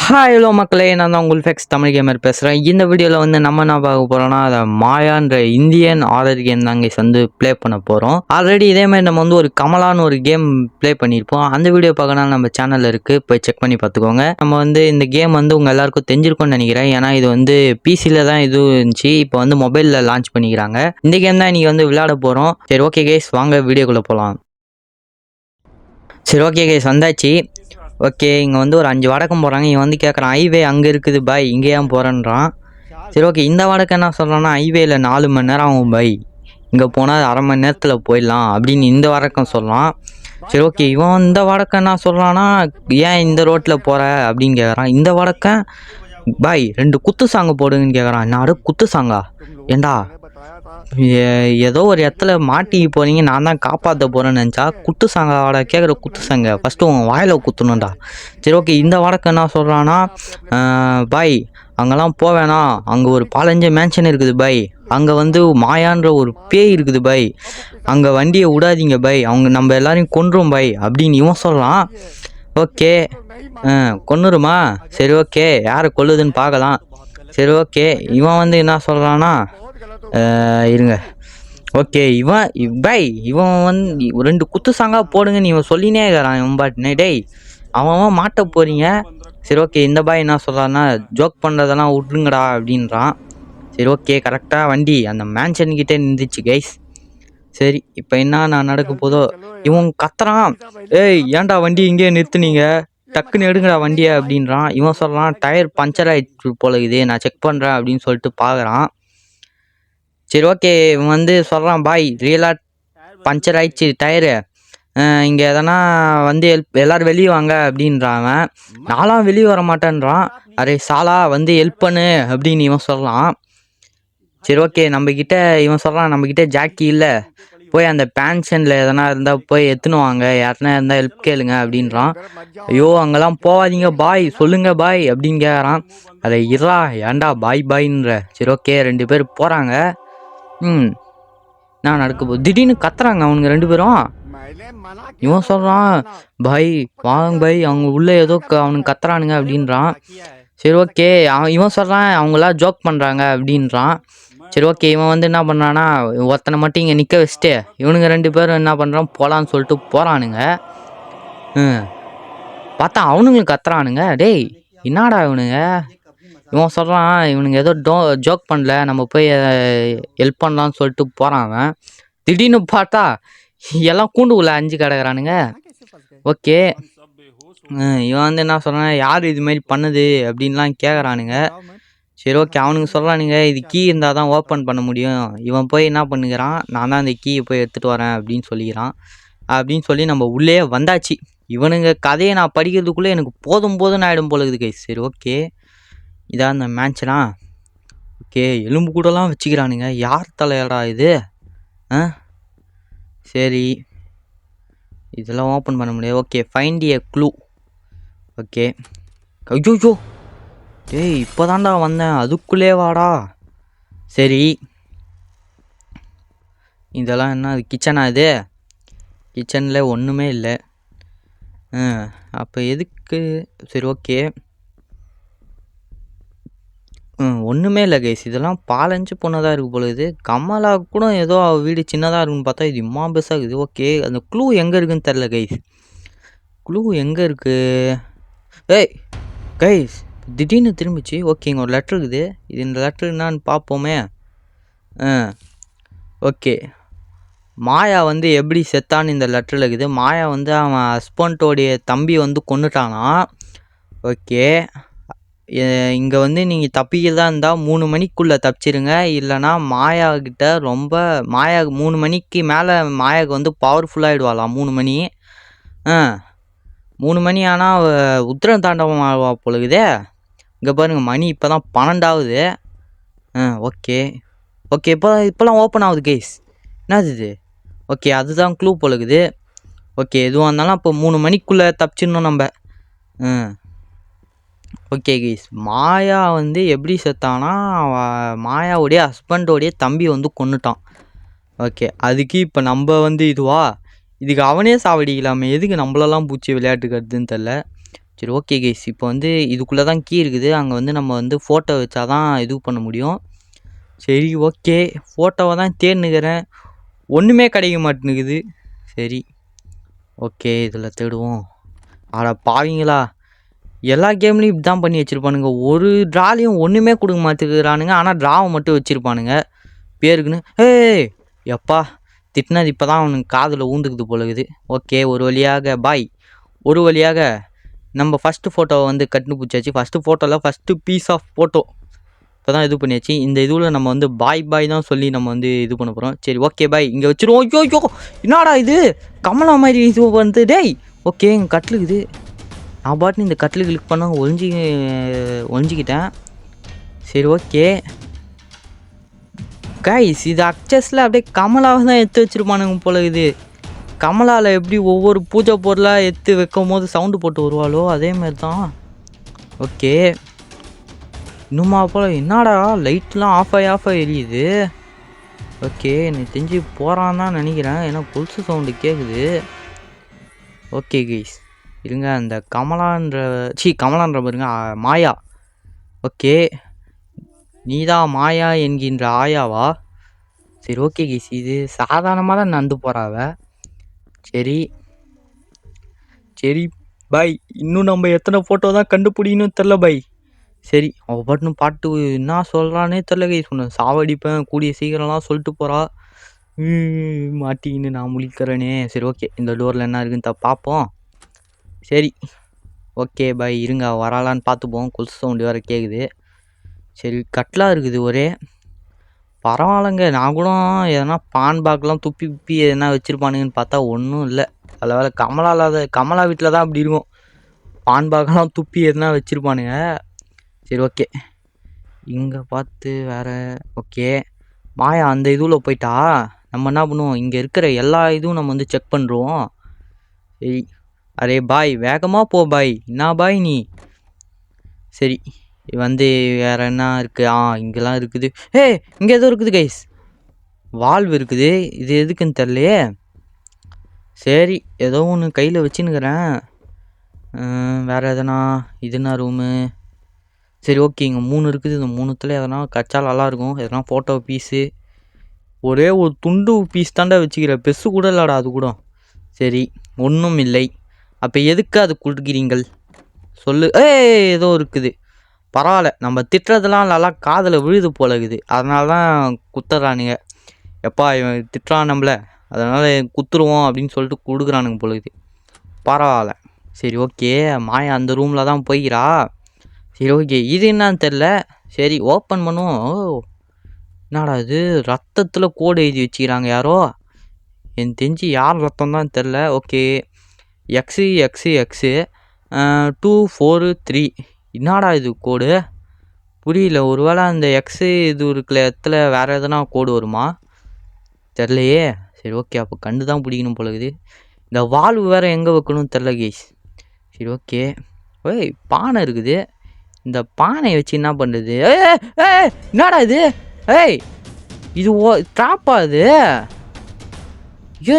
Hello மக்களே, நான் தான் உங்கள் ஃபெக்ஸ் தமிழ் கேமர் பேசுகிறேன். இந்த வீடியோவில் வந்து நம்ம என்ன பார்க்க போகிறோம்னா, அதை மாயான்ற இந்தியன் ஹாரர் கேம் தாங்க வந்து ப்ளே பண்ண போகிறோம். ஆல்ரெடி இதே மாதிரி நம்ம வந்து ஒரு கமலான்னு ஒரு கேம் ப்ளே பண்ணியிருப்போம். அந்த வீடியோ பார்க்கணும் நம்ம சேனலில் இருக்குது, போய் செக் பண்ணி பார்த்துக்கோங்க. நம்ம வந்து இந்த கேம் வந்து உங்கள் எல்லாருக்கும் தெரிஞ்சிருக்கும்னு நினைக்கிறேன். ஏன்னா இது வந்து பிசியில் தான் இது இருந்துச்சு, இப்போ வந்து மொபைலில் லான்ச் பண்ணிக்கிறாங்க. இந்த கேம் தான் இன்றைக்கி வந்து விளையாட போகிறோம். சரி, ஓகே கைஸ், வாங்க வீடியோக்குள்ளே போகலாம். சரி, ஓகே கைஸ், வந்தாச்சு. ஓகே, இங்கே வந்து ஒரு 5 வடக்கம் போகிறாங்க. இவன் வந்து கேட்குறான், ஹைவே அங்கே இருக்குது பாய், இங்கே ஏன் போகிறேன்றான். சரி, ஓகே, இந்த வடக்கம் என்ன சொல்கிறான்னா, ஹைவேயில் 4 மணி நேரம் ஆகும் பாய், இங்கே போனால் 1/2 மணி நேரத்தில் போயிடலாம் அப்படின்னு இந்த வடக்கம் சொல்லலாம். சரி, ஓகே, இவன் இந்த வடக்கம் என்ன சொல்கிறான்னா, ஏன் இந்த ரோட்டில் போகிற அப்படின்னு கேட்குறான். இந்த வடக்கம் பாய் 2 குத்து சாங்கு போடுங்கன்னு கேட்குறான். என்னோட குத்து சாங்கா? ஏண்டா ஏதோ ஒரு இடத்துல மாட்டி போறீங்க, நான் தான் காப்பாற்ற போகிறேன்னு நினச்சா குத்து சாங்காவோட கேட்குற குத்து சாங்க ஃபஸ்ட்டு உங்கள் வாயில் குத்துணும்டா. சரி, ஓகே, இந்த வடக்கு என்ன சொல்கிறான்னா, பாய் அங்கெல்லாம் போவேணாம், அங்கே ஒரு 4-5 மேன்ஷன் இருக்குது பாய், அங்கே வந்து மாயான்ற ஒரு பேய் இருக்குது பாய், அங்கே வண்டியை விடாதீங்க பாய், அவங்க நம்ம எல்லாரையும் கொன்றும் பாய் அப்படின்னு இவன் சொல்லலாம். ஓகே, கொன்னுருமா? சரி, ஓகே, யாரை கொல்லுதுன்னு பார்க்கலாம். சரி, ஓகே, இவன் வந்து என்ன சொல்கிறான்னா, இருங்க, ஓகே, இவன் வந்து 2 குத்து சாங்கா போடுங்கன்னு இவன் சொல்லினே இருக்கிறான். இவன் பாட்டுனே டேய் அவன் மாட்ட போகிறீங்க. சரி, ஓகே, இந்த பாய் என்ன சொல்கிறான்னா, ஜோக் பண்ணுறதெல்லாம் விட்ருங்கடா அப்படின்றான். சரி, ஓகே, கரெக்டாக வண்டி அந்த மேன்ஷன்கிட்டே நின்றுச்சு கைஸ். சரி, இப்போ என்ன நடக்க போதோ. இவன் கத்துறான், ஏய் ஏன்டா வண்டி இங்கேயே நிறுத்துனீங்க, டக்குன்னு எடுங்கடா வண்டியை அப்படின்றான். இவன் சொல்கிறான், டயர் பஞ்சர் ஆகிடுச்சு போல இது, நான் செக் பண்ணுறேன் அப்படின்னு சொல்லிட்டு பார்க்குறான். சரி, ஓகே, இவன் வந்து சொல்கிறான், பாய் ரியலாக பஞ்சர் ஆயிடுச்சு டயரு, இங்கே எதனா வந்து எல்லோரும் வெளியே வாங்க அப்படின்றான். நான்லாம் வெளியே வர மாட்டேன்றான். அரே சாலா வந்து ஹெல்ப் பண்ணு அப்படின்னு இவன் சொல்லலாம். சரி, ஓகே, நம்மக்கிட்ட இவன் சொல்கிறான், நம்மக்கிட்ட ஜாக்கி இல்லை, போய் அந்த பேன்ஷனில் எதனா இருந்தால் போய் எடுத்துன்னு வாங்க, யாருனா இருந்தால் ஹெல்ப் கேளுங்க அப்படின்றான். ஐயோ அங்கெல்லாம் போகாதீங்க பாய், சொல்லுங்க பாய் அப்படின்னு கேட்குறான். அதை இருறா, ஏன்டா பாய் பாயின்ற. சரி, ஓகே, 2 பேர் போகிறாங்க. நான் நடக்க போகுது, திடீர்னு கத்துறாங்க அவனுங்க 2 பேரும். இவன் சொல்கிறான், பாய் வாங்க பாய், அவங்க உள்ளே ஏதோ அவனுக்கு கத்துறானுங்க அப்படின்றான். சரி, ஓகே, இவன் சொல்கிறான், அவங்களாம் ஜோக் பண்ணுறாங்க அப்படின்றான். சரி, ஓகே, இவன் வந்து என்ன பண்ணுறான்னா, ஒருத்தனை மட்டும் இங்கே நிற்க வச்சுட்டு இவனுங்க 2 பேரும் என்ன பண்ணுறான், போகலான்னு சொல்லிட்டு போகிறானுங்க. பார்த்தா அவனுங்களுக்கு கத்துறானுங்க. டேய் என்னடா இவனுங்க. இவன் சொல்கிறான், இவனுங்க ஏதோ ஜோக் பண்ணல, நம்ம போய் ஹெல்ப் பண்ணலான்னு சொல்லிட்டு போகிறான் அவன். திடீர்னு பார்த்தா எல்லாம் கூண்டுக்குள்ளே 5 கிடக்குறானுங்க. ஓகே, இவன் வந்து என்ன சொல்கிறான், யார் இதுமாரி பண்ணுது அப்படின்லாம் கேட்குறானுங்க. சரி, ஓகே, அவனுங்க சொல்கிறானுங்க, இது கீ இருந்தால் தான் ஓப்பன் பண்ண முடியும். இவன் போய் என்ன பண்ணுகிறான், நான் தான் அந்த கீயை போய் எடுத்துகிட்டு வரேன் அப்படின்னு சொல்லிக்கிறான். அப்படின்னு சொல்லி நம்ம உள்ளே வந்தாச்சு. இவனுங்க கதையை நான் படிக்கிறதுக்குள்ளே எனக்கு போதும்னு ஆகிடும் போல இருக்குது கைஸ். சரி, ஓகே, இதான் இந்த மேன்ஷனா. ஓகே, எலும்பு கூடலாம் வச்சுக்கிறானுங்க, யார் தலையடா இது? சரி, இதெல்லாம் ஓப்பன் பண்ண முடியாது. ஓகே, ஃபைண்ட் ஏ க்ளூ. ஓகே, ஐயோ டேய் இப்போ தான்டா வந்தேன், அதுக்குள்ளே வாடா. சரி, இதெல்லாம் என்ன, அது கிச்சனா? இது கிச்சனில் ஒன்றுமே இல்லை. அப்போ எதுக்கு? சரி, ஓகே, ஒன்றுமே இல்லை கைஸ், இதெல்லாம் பாலஞ்சு பொண்ணதாக இருக்குது போல. இது கமலா கூட ஏதோ வீடு சின்னதாக இருக்குன்னு பார்த்தா இது இம்மா பெருசாக இருக்குது. ஓகே, அந்த க்ளூ எங்கே இருக்குதுன்னு தெரில கைஸ். க்ளூ எங்கே இருக்குது? ஏய் கைஸ், திடீர்னு திரும்பிச்சு. ஓகே, இங்கே ஒரு லெட்ரு இருக்குது, இது இந்த லெட்ரு என்னான்னு பார்ப்போமே. ஓகே, மாயா வந்து எப்படி செத்தான்னு இந்த லெட்டரில் இருக்குது. மாயா வந்து அவன் ஹஸ்பண்டோடைய தம்பி வந்து கொன்னுட்டானா. ஓகே, இங்கே வந்து நீங்கள் தப்பிக்கிறதா இருந்தால் 3 மணிக்குள்ளே தப்பிச்சிருங்க, இல்லைனா மாயாக்கிட்ட ரொம்ப 3 மணிக்கு மேலே மாயாவுக்கு வந்து பவர்ஃபுல்லாகிடுவாளாம். 3 மணி 3 மணி ஆனால் உத்திரம் தாண்டவம் ஆவா போலுக்குதே. இங்கே பாருங்கள், மணி இப்போ தான் 12 ஆகுது. ஓகே, ஓகே, இப்போலாம் ஓப்பன் ஆகுது கைஸ். என்னது இது? ஓகே, அதுதான் க்ளூ போலுக்குது. ஓகே, எதுவாக இருந்தாலும் அப்போ 3 மணிக்குள்ளே தப்பிச்சிடணும் நம்ம. ஓகே கைஸ், மாயா வந்து எப்படி செத்தானா, மாயாவுடைய ஹஸ்பண்டோடைய தம்பி வந்து கொன்னுட்டான். ஓகே, அதுக்கு இப்போ நம்ம வந்து இதுக்கு அவனே சாவடிக்கலாமே, எதுக்கு நம்மளெல்லாம் பூச்சி விளையாட்டு கருதுன்னு தெரில. சரி ஓகே கைஸ், இப்போ வந்து இதுக்குள்ளே தான் கீ இருக்குது. அங்கே வந்து நம்ம வந்து ஃபோட்டோ வச்சா தான் இது பண்ண முடியும். சரி ஓகே, ஃபோட்டோவை தான் தேடினுக்கிறேன், ஒன்றுமே கிடைக்க மாட்டேனுக்குது. சரி ஓகே, இதில் தேடுவோம். ஆடா பாவீங்களா, எல்லா கேம்லேயும் இப்படி தான் பண்ணி வச்சுருப்பானுங்க. ஒரு ட்ராலையும் ஒன்றுமே கொடுக்க மாட்டேங்கிறானுங்க, ஆனால் ட்ராவை மட்டும் வச்சுருப்பானுங்க பேருக்குன்னு. எப்பா திட்டினது இப்போ தான் அவனுக்கு காதில் ஊந்துக்குது போலகுது. ஓகே, ஒரு வழியாக நம்ம ஃபஸ்ட்டு ஃபோட்டோவை வந்து கண்டுபிடிச்சாச்சு. ஃபஸ்ட்டு ஃபோட்டோவில் ஃபஸ்ட்டு பீஸ் ஆஃப் ஃபோட்டோ இப்போ தான் இது பண்ணியாச்சு. இந்த இதுவில் நம்ம வந்து பாய் தான் சொல்லி நம்ம வந்து இது பண்ண போகிறோம். சரி ஓகே பாய், இங்கே வச்சுருவோம். ஐயோ என்னடா இது கமலா மாதிரி இது வந்து டேய். ஓகே, இங்கே கட்லுக்குது. நான் பாட்டுன்னு இந்த கட்டில் கிளிக் பண்ண ஒழிஞ்சிக்கிட்டேன். சரி ஓகே கைஸ், இது அக்சஸில் அப்படியே கமலாவை தான் எடுத்து வச்சுருப்பானுங்க போல. இது கமலாவில் எப்படி ஒவ்வொரு பூஜை பொருளாக எடுத்து வைக்கும் போது சவுண்டு போட்டு வருவாளோ அதேமாரி தான். ஓகே, இன்னுமா போல் என்னடா லைட்லாம் ஆஃப் ஆகி எரியுது. ஓகே, எனக்கு தெரிஞ்சு போகிறான்னு தான் நினைக்கிறேன், ஏன்னா கொலுசு சவுண்டு கேட்குது. ஓகே கைஸ் இருங்க, அந்த கமலான்ற பாருங்க, மாயா. ஓகே, நீதான் மாயா என்கின்ற ஆயாவா? சரி ஓகே கைஸ், இது சாதாரணமாக தான் நடந்து போகிறாவ. சரி பாய், இன்னும் நம்ம எத்தனை ஃபோட்டோ தான் கண்டுபிடிக்கணும் தெரில பாய். சரி, அவள் பாட்டு என்ன சொல்கிறானே தெரில கைஸ். சொன்ன சாவடிப்பேன் கூடிய சீக்கிரம்லாம் சொல்லிட்டு போகிறா. மாட்டிக்கின்னு நான் முழிக்கிறேனே. சரி ஓகே, இந்த டோரில் என்ன இருக்குன்னு பார்ப்போம். சரி ஓகே பாய், இருங்க வராலான்னு பார்த்துப்போம். கொலுசு சவுண்டு வேறு கேட்குது. சரி கட்லாக இருக்குது ஒரே, பரவாயில்லைங்க. நான் கூட எதனா பான் பாக்கெலாம் துப்பி எதனா வச்சுருப்பானுங்கன்னு பார்த்தா ஒன்றும் இல்லை. அதில் வேறு கமலா வீட்டில் தான் அப்படி இருக்கும், பான் பாக்கெலாம் துப்பி எதனா வச்சுருப்பானுங்க. சரி ஓகே, இங்கே பார்த்து வேறு. ஓகே, மாயா அந்த இதுவில் போயிட்டா. நம்ம என்ன பண்ணுவோம், இங்கே இருக்கிற எல்லா இதுவும் நம்ம வந்து செக் பண்ணுறோம். சரி, அரே பாய் வேகமாக போ பாய். என்ன பாய் நீ? சரி வந்து வேறு என்ன இருக்குது? இங்கெல்லாம் இருக்குது. இங்கே ஏதோ இருக்குது கைஸ், வால்வு இருக்குது. இது எதுக்குன்னு தெரிலையே. சரி ஏதோ ஒன்று கையில் வச்சுன்னுக்கிறேன். வேறு எதனா இதுனா ரூமு. சரி ஓகே, இங்கே 3 இருக்குது. இந்த 3த்தில் எதனா கச்சா நல்லாயிருக்கும். எதனா ஃபோட்டோ பீஸு, ஒரே ஒரு துண்டு பீஸ் தாண்டா வச்சுக்கிறேன், பெருசு கூட இல்லைடா அது கூட. சரி ஒன்றும் இல்லை. அப்போ எதுக்கு அது கொடுக்குறீங்கள் சொல்லு. ஏதோ இருக்குது, பரவாயில்ல. நம்ம திட்டுறதுலாம் நல்லா காதில் விழுது போல இருக்குது, அதனால தான் குத்துறானுங்க. எப்பா இவன் திட்டுறான் நம்மள, அதனால் குத்துருவோம் அப்படின்னு சொல்லிட்டு கொடுக்குறானுங்க போல இருக்குது. பரவாயில்ல. சரி ஓகே, மாயா அந்த ரூமில் தான் போய்கிறா. சரி ஓகே, இது என்னான்னு தெரில. சரி ஓப்பன் பண்ணுவோம். என்னடா இது ரத்தத்தில் கோடு எழுதி வச்சுக்கிறாங்க யாரோ, எனக்கு தெரிஞ்சு யார் ரத்தம் தான் தெரில. Okay, XXX 243. என்னடா இது கோடு புரியல. ஒருவேளை அந்த எக்ஸு இது இருக்கிற இடத்துல வேறு எதனா கோடு வருமா தெரிலையே. சரி ஓகே, அப்போ கண்டு தான் பிடிக்கணும் போல இருக்குது. இந்த வால்வு வேறு எங்கே வைக்கணும்னு தெரில கைஸ். சரி ஓகே, பானை இருக்குது. இந்த பானையை வச்சு என்ன பண்ணுறது? என்னடா இது? இது ட்ராப்பா இது?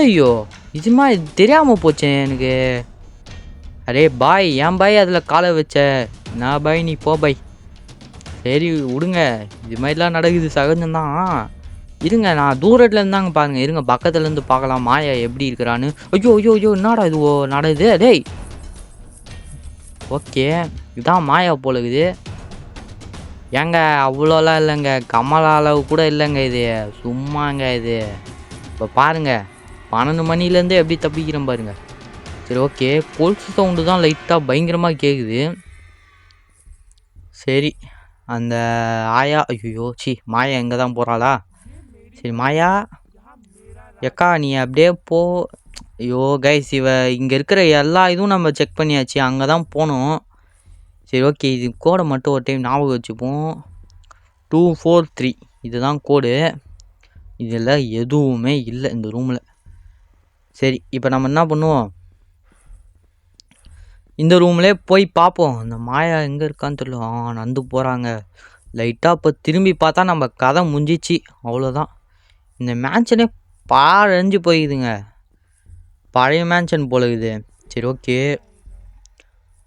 ஐயோ இது மாதிரி தெரியாமல் போச்சேன் எனக்கு. அரே பாய், ஏன் பாய் அதில் காலை வச்ச? நான் பாய் நீ போ பாய். சரி விடுங்க, இது மாதிரிலாம் நடக்குது சகஜம்தான். இருங்க, நான் தூரத்தில் இருந்தாங்க பாருங்கள், இருங்க பக்கத்துலேருந்து பார்க்கலாம் மாயா எப்படி இருக்கிறான்னு. ஐயோ என்னடா இது நடக்குது டேய். ஓகே, இதான் மாயா போலகுது. ஏங்க அவ்வளோலாம் இல்லைங்க, கமலா அளவு கூட இல்லைங்க இது, சும்மாங்க இது. இப்போ பாருங்கள் 12 மணிலேருந்து எப்படி தப்பிக்கிறேன் பாருங்க. சரி ஓகே, கொலுசு சவுண்டு தான் லைட்டாக பயங்கரமாக கேட்குது. சரி அந்த ஆயா, மாயா எங்கே தான் போகிறாளா? சரி மாயா எக்கா நீ அப்படியே போ. ஐயோ கைஸ், இங்கே இருக்கிற எல்லா இதுவும் நம்ம செக் பண்ணியாச்சு, அங்கே தான் போகணும். சரி ஓகே, இது கோடை மட்டும் ஒரு டைம் ஞாபகம் வச்சுப்போம். 243 இதுதான் கோடு. இதில் எதுவுமே இல்லை இந்த ரூமில். சரி இப்போ நம்ம என்ன பண்ணுவோம், இந்த ரூம்லேயே போய் பார்ப்போம். அந்த மாயா எங்கே இருக்கான்னு தெரியல. நடந்து போகிறாங்க லைட்டாக. இப்போ திரும்பி பார்த்தா நம்ம கதை முடிஞ்சிச்சு, அவ்வளோதான். இந்த மேன்ஷனே பாழஞ்சு போயிடுதுங்க, பழைய மேன்ஷன் போல இருக்குது. சரி ஓகே,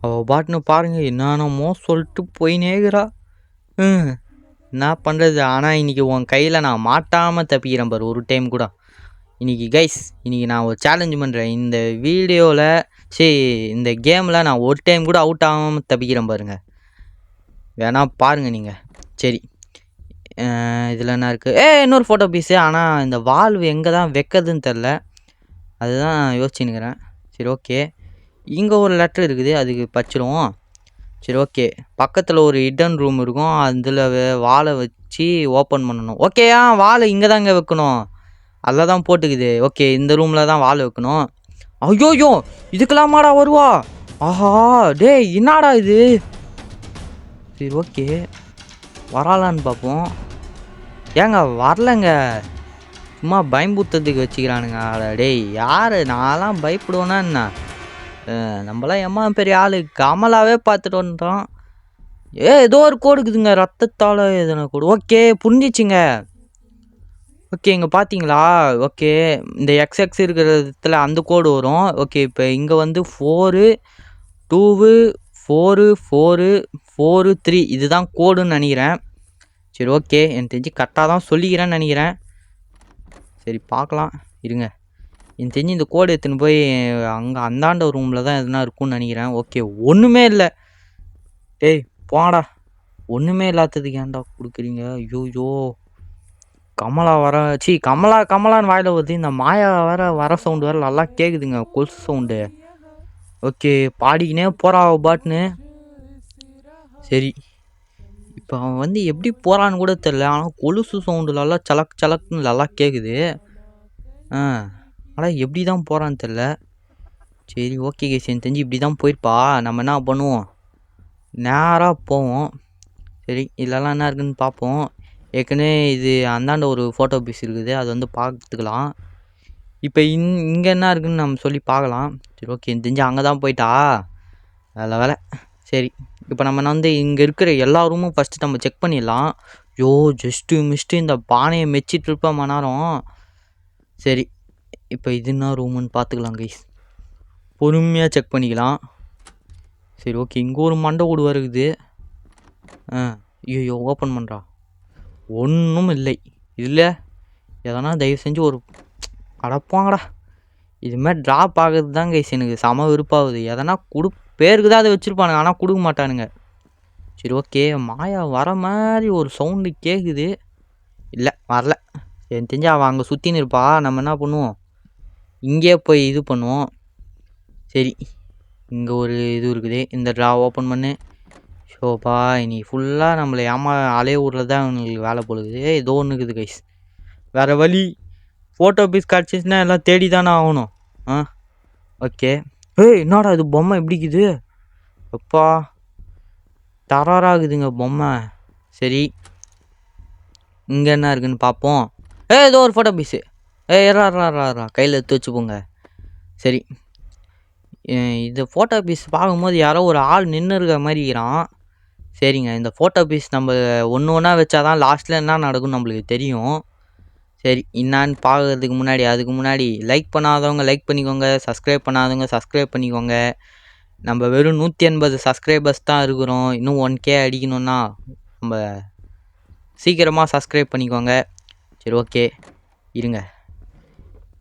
அவள் பாட்டுன்னு பாருங்க என்னென்னமோ சொல்லிட்டு போயினேக்கிறா. என்ன பண்ணுறது? ஆனால் இன்றைக்கி உன் கையில் நான் மாட்டாமல் தப்பிக்கிறேன் பாரு ஒரு டைம் கூட. இன்றைக்கி கைஸ், இன்றைக்கி நான் ஒரு சேலஞ்சு பண்ணுறேன். இந்த வீடியோவில் இந்த கேமில் நான் ஒரு டைம் கூட அவுட் ஆகாமல் தப்பிக்கிறேன் பாருங்க. வேணா பாருங்கள் நீங்கள். சரி, இதில் என்ன இருக்குது? இன்னொரு ஃபோட்டோ பீஸு. ஆனால் இந்த வால்வு எங்கே தான் வைக்கிறதுன்னு தெரில, அதுதான் யோசிச்சுன்னுக்கிறேன். சரி ஓகே, இங்கே ஒரு லெட்ரு இருக்குது, அதுக்கு பச்சிரும். சரி ஓகே, பக்கத்தில் ஒரு ஹிடன் ரூம் இருக்கும், அதில் வாலை வச்சு ஓப்பன் பண்ணணும். ஓகேயா, வாலை இங்கே தாங்க வைக்கணும், அதில் தான் போட்டுக்குது. ஓகே, இந்த ரூமில் தான் வால் வைக்கணும். ஐயோயோ, இதுக்கெல்லாமாடா வருவா? ஆஹா டேய், என்னடா இது? சரி ஓகே, வராலான்னு பார்ப்போம். ஏங்க வரலங்க, சும்மா பயம்புத்தத்துக்கு வச்சுக்கிறானுங்க. டேய் யார், நான்லாம் பயப்படுவேன்னா என்ன? நம்மளாம் எம்மா பெரிய ஆள், கமலாவே பார்த்துட்டு வந்துட்டோம். ஏதோ ஒரு கோடு இருக்குதுங்க, ரத்தத்தால் எதனா கோடு. ஓகே புரிஞ்சிச்சுங்க. ஓகே, இங்கே பார்த்தீங்களா? ஓகே, இந்த எக்ஸ்எக்ஸ் இருக்கிற இடத்துல அந்த கோடு வரும். ஓகே, இப்போ இங்கே வந்து 4 2 4 4 4 3 இதுதான் கோடுன்னு நினைக்கிறேன். சரி ஓகே, எனக்கு தெரிஞ்சு கரெக்டாக தான் சொல்லிக்கிறேன்னு நினைக்கிறேன். சரி பார்க்கலாம் இருங்க. எனக்கு தெரிஞ்சு இந்த கோடு எடுத்துன்னு போய் அங்கே அந்தாண்ட ரூமில் தான் எதுனா இருக்கும்னு நினைக்கிறேன். ஓகே, ஒன்றுமே இல்லை. டேய் போடா, ஒன்றுமே இல்லாததுக்கு ஏன்டா கொடுக்குறீங்க? ஐயோயோ, கமலா கமலான்னு வாயில் வருது. இந்த மாயா வர சவுண்டு வேறு நல்லா கேட்குதுங்க, கொலுசு சவுண்டு. ஓகே, பாடிக்கினே போகிறா பாட்டுன்னு. சரி, இப்போ அவன் வந்து எப்படி போகிறான்னு கூட தெரில, ஆனால் கொலுசு சவுண்டு நல்லா சலக்குன்னு நல்லா கேட்குது. ஆனால் எப்படி தான் போகிறான்னு தெரில. சரி ஓகே கேஸ், எனக்கு தெரிஞ்சு இப்படி தான் போயிருப்பா. நம்ம என்ன பண்ணுவோம், நேராக போவோம். சரி, இதெல்லாம் என்ன இருக்குதுன்னு பார்ப்போம். ஏற்கனவே இது அந்தாண்ட ஒரு ஃபோட்டோ பீஸ் இருக்குது, அது வந்து பார்த்துக்கலாம். இப்போ இங்கே என்ன இருக்குதுன்னு நம்ம சொல்லி பார்க்கலாம். சரி ஓகே, எனக்கு தெரிஞ்சு அங்கே தான் போயிட்டா, அதில் வேலை. சரி, இப்போ நம்ம வந்து இங்கே இருக்கிற எல்லா ரூமும் ஃபஸ்ட்டு நம்ம செக் பண்ணிடலாம். ஜஸ்ட்டு இந்த பானையை மெச்சிட்டு இருப்பேன் மணி. சரி, இப்போ இது என்ன ரூமுன்னு பார்த்துக்கலாம் கைஸ், பொறுமையாக செக் பண்ணிக்கலாம். சரி ஓகே, இங்கே ஒரு மண்டை கூடு வருகுது. ஐயோ ஓப்பன் பண்ணுறா, ஒன்றும் இல்லை. இல்லை எதனா தயவு செஞ்சு ஒரு அடப்பாங்கடா. இதுமாதிரி ட்ராப் ஆகுறது தான் கைஸ் எனக்கு செம விருப்பாகுது. எதனா பேருக்கு தான் அதை வச்சுருப்பானுங்க, ஆனால் கொடுக்க மாட்டானுங்க. சரி ஓகே, மாயா வர மாதிரி ஒரு சவுண்டு கேட்குது. இல்லை வரல, எனக்கு தெரிஞ்சு அவள் அங்கே சுற்றின்னு இருப்பா. நம்ம என்ன பண்ணுவோம், இங்கே போய் இது பண்ணுவோம். சரி, இங்கே ஒரு இது இருக்குது, இந்த ட்ரா ஓப்பன் பண்ணு. ஷோப்பா, இன்னைக்கு ஃபுல்லாக நம்மளை அலைய ஊரில் தான் அவங்களுக்கு வேலை போடுது. ஏதோ ஒன்று இருக்குது கைஸ், வேறு வழி. ஃபோட்டோ பீஸ் கிடச்சிச்சுன்னா எல்லாம் தேடி தானே ஆகணும். ஓகே, என்னடா இது பொம்மை எப்படி இருக்குது? எப்பா தராராகுதுங்க பொம்மை. சரி, இங்கே என்ன இருக்குதுன்னு பார்ப்போம். ஏதோ ஒரு ஃபோட்டோ பீஸு. ரா கையில் எடுத்து வச்சுப்போங்க. சரி, இந்த ஃபோட்டோ பீஸ் பார்க்கும்போது யாரோ ஒரு ஆள் நின்று இருக்க மாதிரி இருக்கிறான். சரிங்க, இந்த ஃபோட்டோ பீஸ் நம்ம ஒன்று ஒன்றா வச்சா தான் லாஸ்ட்டில் என்ன நடக்கும்னு நம்மளுக்கு தெரியும். சரி, என்னான்னு பார்க்குறதுக்கு அதுக்கு முன்னாடி லைக் பண்ணாதவங்க லைக் பண்ணிக்கோங்க, சப்ஸ்கிரைப் பண்ணாதவங்க சப்ஸ்கிரைப் பண்ணிக்கோங்க. நம்ம வெறும் 180 சப்ஸ்கிரைபர்ஸ் தான் இருக்கிறோம். இன்னும் 1K அடிக்கணுன்னா நம்ம சீக்கிரமாக சப்ஸ்கிரைப் பண்ணிக்கோங்க. சரி ஓகே இருங்க,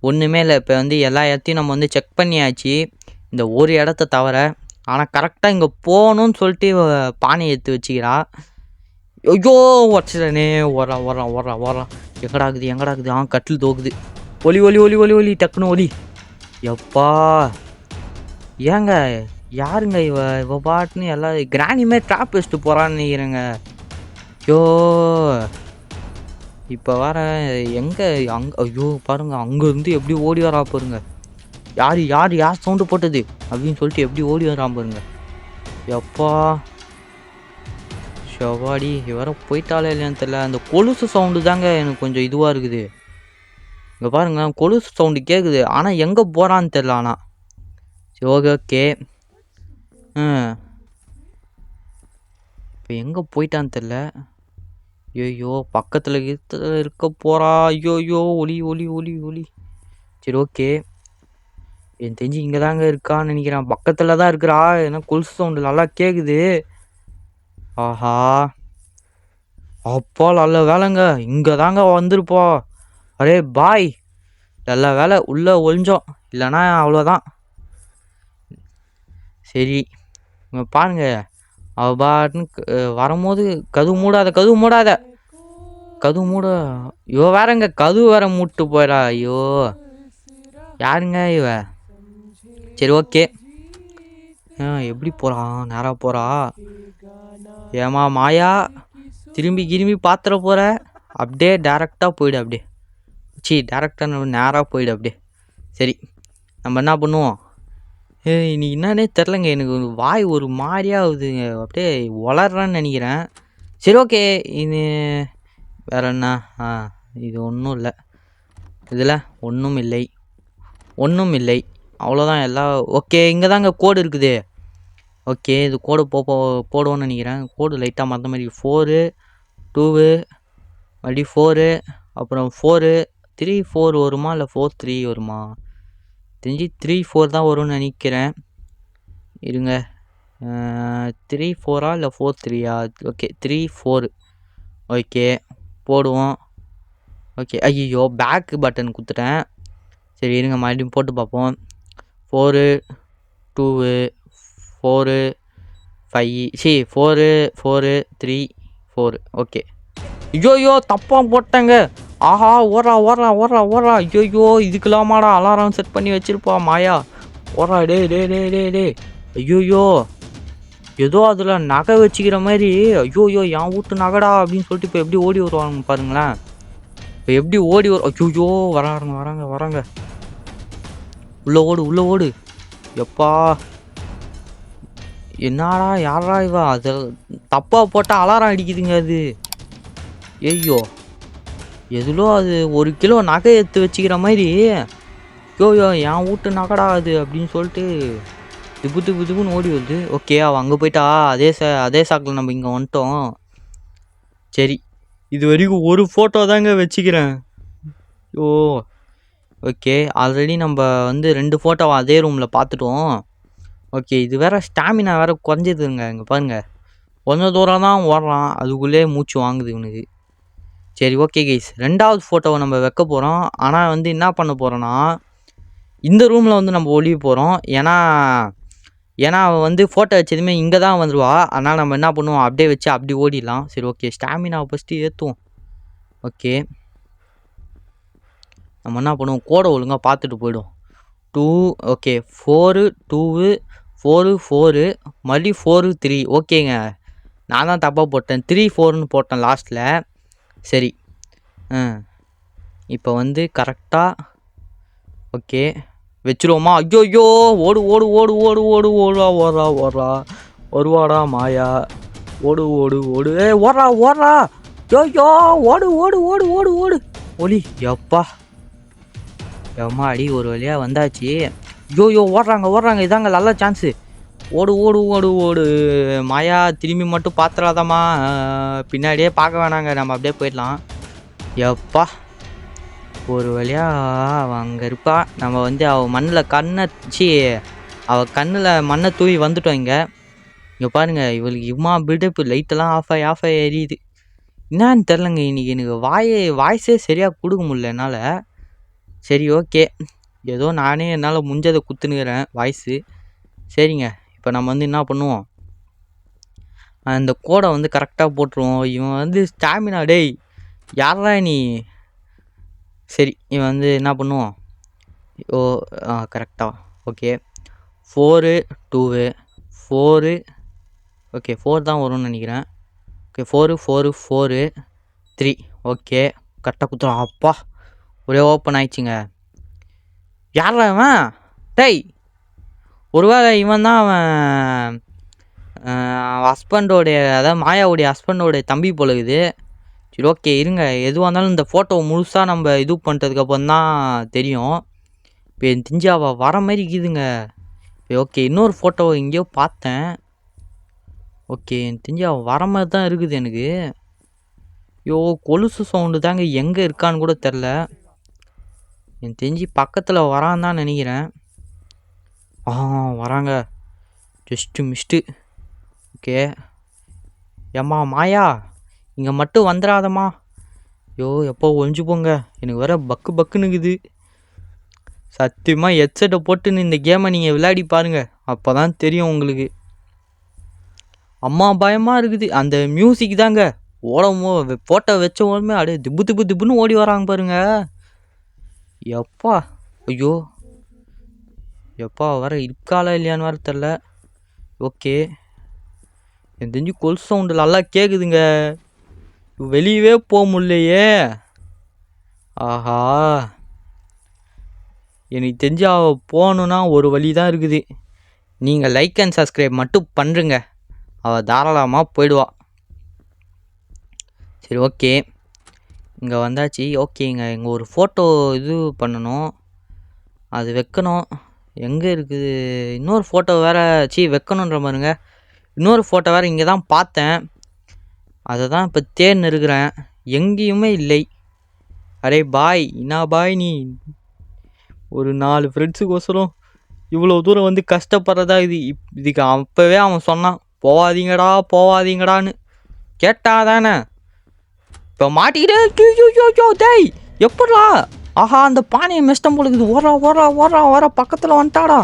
ஒன்றுமே இல்லை. இப்போ வந்து எல்லா இடத்தையும் நம்ம வந்து செக் பண்ணியாச்சு, இந்த ஒரு இடத்த தவிர. ஆனால் கரெக்டாக இங்கே போகணுன்னு சொல்லிட்டு பானையை எடுத்து வச்சுக்கிறா. ஐயோ உடச்சிடனே, ஓடுறான். எங்கடாக்குது? கட்டில் தோக்குது. ஒலி டக்குன்னு ஒலி. எப்பா ஏங்க, யாருங்க இவ பாட்டுன்னு எல்லாம் கிராணிமே ட்ராப் வச்சுட்டு போகிறான்னு நினைக்கிறேங்க. இப்போ வர எங்கே ஐயோ பாருங்க, அங்கேருந்து எப்படி ஓடி வரா பாருங்க. யார் சவுண்டு போட்டது அப்படின்னு சொல்லிட்டு எப்படி ஓடி வரான் பாருங்க. எப்பா ஷவாடி, இவர போயிட்டாலே இல்லையான்னு தெரியல. அந்த கொலுசு சவுண்டு தாங்க எனக்கு கொஞ்சம் இதுவாக இருக்குது. இங்கே பாருங்க, கொலுசு சவுண்டு கேட்குது, ஆனால் எங்கே போகிறான்னு தெரில. ஆனால் சரி ஓகே. இப்போ எங்கே போயிட்டான்னு தெரில. ஐயோ பக்கத்தில் இருக்க போகிறா. ஐயோ ஒலி. சரி ஓகே, என் தெரிஞ்சு இங்கே தாங்க இருக்கான்னு நினைக்கிறேன். பக்கத்தில் தான் இருக்கிறா. ஏன்னா கொலுசு சவுண்டு நல்லா கேட்குது. ஆஹா, அப்பா நல்ல வேலைங்க, இங்கே தாங்க வந்திருப்பா. அரே பாய், நல்ல வேலை உள்ளே ஒளிஞ்சோம், இல்லைன்னா அவ்வளோதான். சரி, இங்கே பாருங்க, அவ பாட்டுன்னு வரும்போது கதவு மூடாத, கதவு மூடாத, கதவு மூட. ஐயோ வேறங்க கதவு வேற மூட்டு போயிடா. ஐயோ யாருங்க இவ? சரி ஓகே. எப்படி போகிறான்? நேராக போகிறா. ஏமா மாயா, திரும்பி கிரும்பி பாத்திர போகிற? அப்படியே டேரெக்டாக போயிடு. அப்படியே டேரெக்டாக நேராக போயிடு. அப்படியே சரி, நம்ம என்ன பண்ணுவோம்? இன்னைக்கு என்னன்னே தெரிலங்க, எனக்கு வாய் ஒரு மாதிரியாக ஆகுதுங்க, அப்படியே வளர்றான்னு நினைக்கிறேன். சரி ஓகே, இது வேற என்ன? இது ஒன்றும் இல்லை, இதில் ஒன்றும் இல்லை, ஒன்றும் இல்லை, அவ்வளோதான் எல்லாம் ஓகே. இங்கே தாங்க கோடு இருக்குது. ஓகே, இது கோடு போடுவோன்னு நினைக்கிறேன். கோடு லைட்டாக மற்ற மாதிரி 4 2 மறுபடியும் 4, அப்புறம் 4 3 4 வருமா, இல்லை 4 3 வருமா? தெரிஞ்சு 3 4 தான் வரும்னு நினைக்கிறேன். இருங்க, 3 4 இல்லை 4 3? ஓகே 3 4. ஓகே போடுவோம். ஓகே, ஐயோ பேக்கு பட்டன் கொடுத்துட்டேன். சரி இருங்க, மறுபடியும் போட்டு பார்ப்போம். 4 2 4 5 4 4 3 4. ஓகே. ஐயோயோ தப்பாக போட்டேங்க. ஆஹா, ஓடுறா ஓடுறா ஓடுறா ஓடுறா. ஐயோயோ, இதுக்கெல்லாமாடா அலாரம் செட் பண்ணி வச்சிருப்பா மாயா. ஓடுறா. டே டே டே டே டே. ஐயோயோ, ஏதோ அதில் நகை வச்சுக்கிற மாதிரி. ஐயோயோ, என் வீட்டு நகைடா அப்படின்னு சொல்லிட்டு இப்போ எப்படி ஓடி வருவாங்க பாருங்களேன். இப்போ எப்படி ஓடி வரும். ஐயோயோ, வராங்க வராங்க வராங்க. உள்ளே ஓடு உள்ளே ஓடு. எப்பா, என்னடா யாரா இவா? அது தப்பாக போட்டால் அலாரம் அடிக்குதுங்க அது. ஐயோ, எதுலோ அது 1 கிலோ நகை எடுத்து வச்சுக்கிற மாதிரி. யோயோ, என் வீட்டு நகைடா அது அப்படின்னு சொல்லிட்டு திப்பு திப்பு திப்புன்னு ஓடி வருது. ஓகே, அவள் அங்கே போயிட்டா. அதே சாக்கில் நம்ம இங்கே வந்துட்டோம். சரி, இது வரைக்கும் ஒரு ஃபோட்டோ தாங்க வச்சுக்கிறேன். ஓ ஓகே, ஆல்ரெடி நம்ம வந்து 2 ஃபோட்டோவை அதே ரூமில் பார்த்துட்டோம். ஓகே, இது வேறு ஸ்டாமினா வேறு குறைஞ்சிதுங்க. இங்கே பாருங்கள், கொஞ்சம் தூரம் தான் ஓடுறான், அதுக்குள்ளே மூச்சு வாங்குது இவனுக்கு. சரி ஓகே கைஸ், 2வது ஃபோட்டோவை நம்ம வைக்க போகிறோம். ஆனால் வந்து என்ன பண்ண போகிறோன்னா, இந்த ரூமில் வந்து நம்ம ஒளிய போகிறோம். ஏன்னா அவன் வந்து ஃபோட்டோ வச்சதுமே இங்கே தான் வந்துடுவா. அதனால் நம்ம என்ன பண்ணுவோம், அப்படியே வச்சு அப்படி ஓடிடலாம். சரி ஓகே, ஸ்டாமினாவை ஃபஸ்ட்டு ஏற்றுவோம். ஓகே, நம்ம என்ன பண்ணுவோம், கோடை ஒழுங்காக பார்த்துட்டு போய்டும். 2 ஓகே 4 2 4 4 மறுபடியும் 4 3. ஓகேங்க, நான் தான் தப்பாக போட்டேன், 3 4ன்னு போட்டேன் லாஸ்ட்டில். சரி, இப்போ வந்து கரெக்டாக ஓகே வச்சுருவோமா? ஐயோ, ஓடு ஓடு ஓடு ஓடு ஓடு ஓடுறா ஓடுறா ஓடுறா. வருவாடா மாயா. ஓடு ஓடு ஓடு. ஓடுறா ஓடுறா. ஐயோ, ஓடு ஓடு ஓடு ஓடு ஓடு. ஒலி எப்பா, எம்மா அடி, ஒரு வழியாக வந்தாச்சு. ஐயோ ஓடுறாங்க. இதாங்க நல்ல சான்ஸு. ஓடு ஓடு ஓடு ஓடு. மாயா திரும்பி மட்டும் பார்த்துடாதம்மா. பின்னாடியே பார்க்க வேணாங்க, நம்ம அப்படியே போயிடலாம். எப்பா, ஒரு வழியாக அவள் அங்கே இருப்பா. நம்ம வந்து அவள் மண்ணில் அவள் கண்ணில் மண்ணை தூவி வந்துட்டோம். இங்கே பாருங்கள், இவளுக்கு இம்மா பில்டப்பு. லைட்டெல்லாம் ஆஃப் ஆகி எரியுது. என்னான்னு தெரிலங்க, இன்றைக்கி எனக்கு வாய்ஸே சரியாக கொடுக்க முடியல என்னால். சரி ஓகே, ஏதோ நானே என்னால் முடிஞ்சதை குத்துனுக்கிறேன் வாய்ஸு. சரிங்க, இப்போ நம்ம வந்து என்ன பண்ணுவோம், அந்த கோடை வந்து கரெக்டாக போட்டுருவோம். இவன் வந்து ஸ்டாமினா, டேய் யாரா நீ? சரி, இவன் வந்து என்ன பண்ணுவோம், கரெக்டாக ஓகே 4 2 4. ஓகே 4 தான் வரும்னு நினைக்கிறேன். ஓகே 4 4 4 3. ஓகே, கரெக்டாக குத்துறோம். அப்பா, ஒரே ஓப்பன் ஆயிடுச்சுங்க. யாரா இவன்? டேய், ஒருவேளை இவன் தான் அவன் ஹஸ்பண்டோடைய, அதாவது மாயாவுடைய ஹஸ்பண்டோடைய தம்பி போலகுது. சரி ஓகே, இருங்க, எதுவாக இருந்தாலும் இந்த ஃபோட்டோவை முழுசாக நம்ம இது பண்ணுறதுக்கப்புறம் தான் தெரியும். இப்போ என் தெரிஞ்சு அவள் வர மாதிரி இருக்குதுங்க. ஓகே, இன்னொரு ஃபோட்டோவை எங்கேயோ பார்த்தேன். ஓகே, என் தெரிஞ்சு அவள் வர மாதிரி தான் இருக்குது எனக்கு. கொலுசு சவுண்டு தாங்க, எங்கே இருக்கான்னு கூட தெரில. என் தெரிஞ்சு பக்கத்தில் வரான்னு தான் நினைக்கிறேன். வராங்க. Just missed. ஓகே. ஏம்மா மாயா, இங்கே மட்டும் வந்துடாதம்மா. ஐயோ எப்போ ஒழிஞ்சு போங்க, எனக்கு வேற பக்கு பக்குன்னுக்குது. சத்தியமாக ஹெட்செட்டை போட்டுன்னு இந்த கேமை நீங்கள் விளையாடி பாருங்க, அப்போ தான் தெரியும் உங்களுக்கு. அம்மா பயமாக இருக்குது. அந்த மியூசிக் தாங்க ஓடமோ போட்டோ வச்ச உடனே அப்படியே திப்பு திப்பு திப்புன்னு ஓடி வராங்க பாருங்க. எப்பா ஐயோ எப்பா வர இருக்காளா இல்லையான்னு வேறு தெரில. ஓகே, எனக்கு தெரிஞ்சு கொல் சவுண்டு நல்லா கேட்குதுங்க. வெளியவே போக முடியலையே. ஆஹா, எனக்கு தெரிஞ்சு அவள் போகணுன்னா ஒரு வழி தான் இருக்குது. நீங்கள் லைக் அண்ட் சப்ஸ்கிரைப் மட்டும் பண்ணுறங்க, அவள் தாராளமாக போயிடுவா. சரி ஓகே, இங்கே வந்தாச்சு. ஓகேங்க, இங்கே ஒரு ஃபோட்டோ இது பண்ணணும், அது வைக்கணும். எங்கே இருக்குது இன்னொரு ஃபோட்டோ வேறு வைக்கணுன்ற மாதிரிங்க. இன்னொரு ஃபோட்டோ வேறு இங்கே தான் பார்த்தேன், அதை தான் இப்போ தேர்ந்து இருக்கிறேன், எங்கேயுமே இல்லை. அரே பாய், என்ன பாய் நீ ஒரு 4 ஃப்ரெண்ட்ஸுக்கோசரம் இவ்வளோ தூரம் வந்து கஷ்டப்படுறதா இது? இதுக்கு அப்போவே அவன் சொன்னான் போவாதீங்கடா போவாதீங்கடான்னு, கேட்டா தானே? இப்போ மாட்டிக்கிட்டே டேய் எப்படா? ஆஹா, அந்த பானையை மெஸ்டம் போடுக்குது. ஓரா ஓரா ஓரா ஓரா பக்கத்தில் வந்துட்டாடா.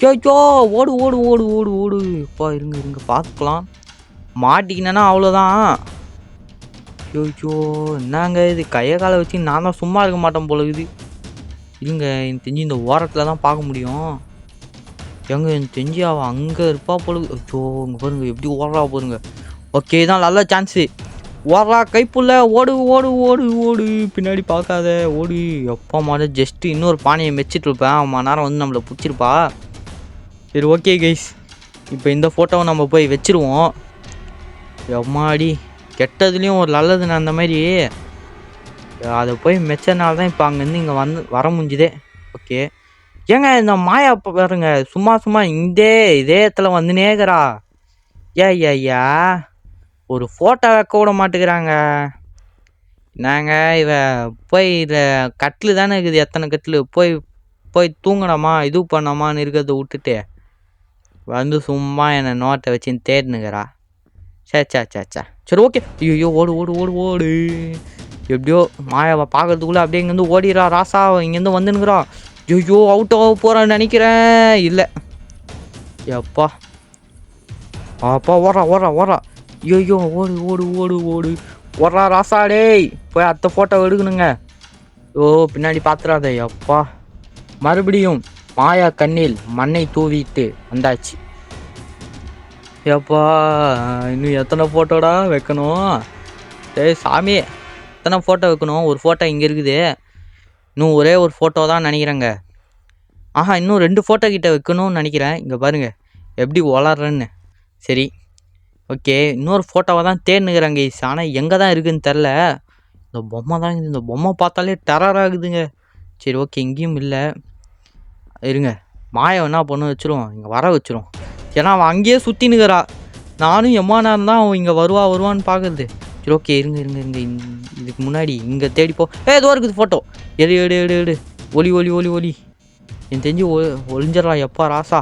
ஐயோ ஓடு ஓடு ஓடு ஓடு ஓடு. இப்போ இருங்க இருங்க பார்த்துக்கலாம். மாட்டிக்கினேன்னா அவ்வளோதான். ஐயோ என்னங்க இது, கையை காலை வச்சு நான் தான் சும்மா இருக்க மாட்டேன் போலக்குது. இல்லைங்க, எனக்கு தெரிஞ்சு இந்த ஓரத்தில் தான் பார்க்க முடியும். எங்க எனக்கு தெரிஞ்சு அவள் அங்கே இருப்பா போல. ஐயோ இங்கே பாருங்க எப்படி ஓடுறா பாருங்க. ஓகே, தான் நல்ல சான்ஸு. ஓடுறா கைப்புள்ள, ஓடு ஓடு ஓடு ஓடு, பின்னாடி பார்க்காத ஓடு. எப்போ மாதிரி ஜஸ்ட்டு இன்னொரு பானையை மெச்சிட்டு இருப்பேன், அவன் நேரம் வந்து நம்மளை பிடிச்சிருப்பா. சரி ஓகே கைஸ், இப்போ இந்த ஃபோட்டோவை நம்ம போய் வச்சுருவோம். எம்மாடி, கெட்டதுலேயும் ஒரு நல்லது நான் அந்த மாதிரி அதை போய் மெச்சனால தான் இப்போ அங்கேருந்து இங்கே வர முடிஞ்சுதே. ஓகே, ஏங்க இந்த மாயா பாருங்க சும்மா சும்மா இதே இடத்துல வந்துனேக்கிறா. ஐயா ஒரு ஃபோட்டோ வைக்க விட மாட்டேங்கிறாங்க. நாங்கள் போய் கட்டில் தானே இருக்குது, எத்தனை கட்டில் போய் தூங்கணுமா இது பண்ணாமான்னு இருக்கிறத விட்டுட்டு வந்து சும்மா என்னை நோட்டை வச்சுன்னு தேடினுக்கிறா. சேச்சா. சரி ஓகே. ஐயோ ஓடு ஓடு ஓடு ஓடு. எப்படியோ மாயாவை பார்க்கறதுக்குள்ளே அப்படியே இங்கேருந்து ஓடிடுறா ராசா. இங்கேருந்து வந்துனுக்குறா. ஐயோ அவுட் ஆக போகிறான்னு நினைக்கிறேன். இல்லை எப்பா அப்பா ஓடுறா. ஐயோ ஓடு ஓடு ஓடு ஓடு ஓடுறா ராசா. டேய் போய் அத்தை ஃபோட்டோ எடுக்கணுங்க. ஓ பின்னாடி பார்த்துறாத. எப்பா மறுபடியும் மாயா கண்ணில் மண்ணை தூவிட்டு வந்தாச்சு. எப்பா இன்னும் எத்தனை ஃபோட்டோடா வைக்கணும்? டேய் சாமி, எத்தனை ஃபோட்டோ வைக்கணும்? ஒரு ஃபோட்டோ இங்கே இருக்குது, இன்னும் ஒரே ஒரு ஃபோட்டோ தான் நினைக்கிறேங்க. ஆஹா, இன்னும் 2 ஃபோட்டோ கிட்ட வைக்கணும்னு நினைக்கிறேன். இங்கே பாருங்க எப்படி வளர்றேன்னு. சரி ஓகே, இன்னொரு ஃபோட்டோவை தான் தேர்னுக்கிறேங்க. ஆனால் எங்கே தான் இருக்குதுன்னு தெரில. இந்த பொம்மை தான் இருக்குது, இந்த பொம்மை பார்த்தாலே டெரர் ஆகுதுங்க. சரி ஓகே, இங்கேயும் இல்லை. இருங்க, மாயை என்ன பண்ண வச்சிரும், இங்கே வர வச்சிரும். ஏன்னா அவன் அங்கேயே சுற்றினுக்கிறா. நானும் எம்மா நேரம் தான் அவன் இங்கே வருவான்னு பார்க்குறது. சரி ஓகே, இருங்க இதுக்கு முன்னாடி இங்கே தேடிப்போ. ஏதோ இருக்குது ஃபோட்டோ. எடு ஒலி எனக்கு தெரிஞ்சு ஒளிஞ்சிடலாம். எப்பா ராசா.